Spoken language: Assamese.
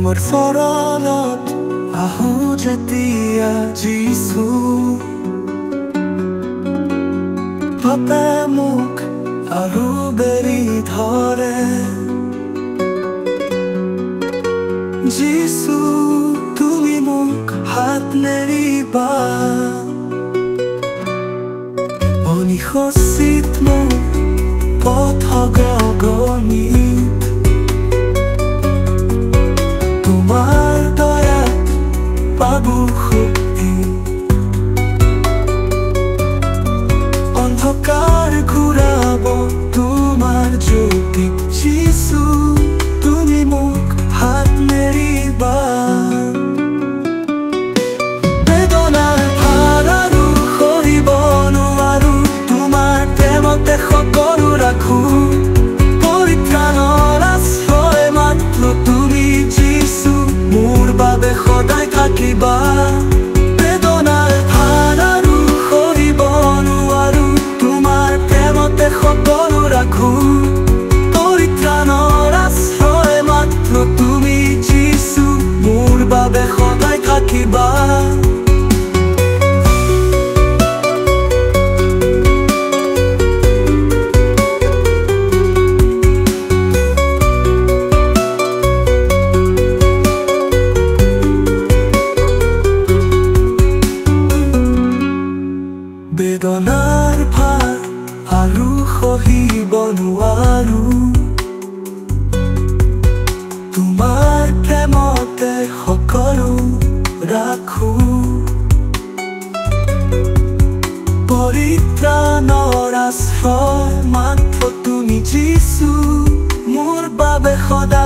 মোৰ চৰণত আহো যেতিয়া যীচু, পাপে মোক আৰু বেৰি ধৰে। যীচু তুমি মোক হাত নেৰিবা, অনিশচিত মোক পথ গগনিত, তোমাৰ দয়াত পাবো শক্তি। অন্ধকাৰ ঘূৰাব তোমাৰ জ্যোতি, যীচু তুমি মোক হাত নেৰিবা। বেদনাৰ ভাৰ আৰু সহিব নোৱাৰো, তোমাৰ প্ৰেমতে সকলো ৰাখো। পৰিত্ৰাণৰ আশ্ৰয় মাত্ৰ তুমি যীচু, মোৰ বাবে সদায় থাকিবা। বেদনাৰ ভাৰ আৰু সহিব নোৱাৰো, তোমাৰ প্ৰেমতে সকলো ৰাখো। পৰিত্ৰাণৰ আশ্ৰয় মাত্ৰ তুমি যীচু, মোৰ বাবে সদায় থাকিবা। বেদনাৰ ভাৰ আৰু সহিব নোৱাৰো, তোমাৰ প্ৰেমতে সকলো ৰাখো। পৰিত্ৰাণৰ আশ্ৰয় মাত্ৰ তুমি যীচু, মোৰ বাবে সদায়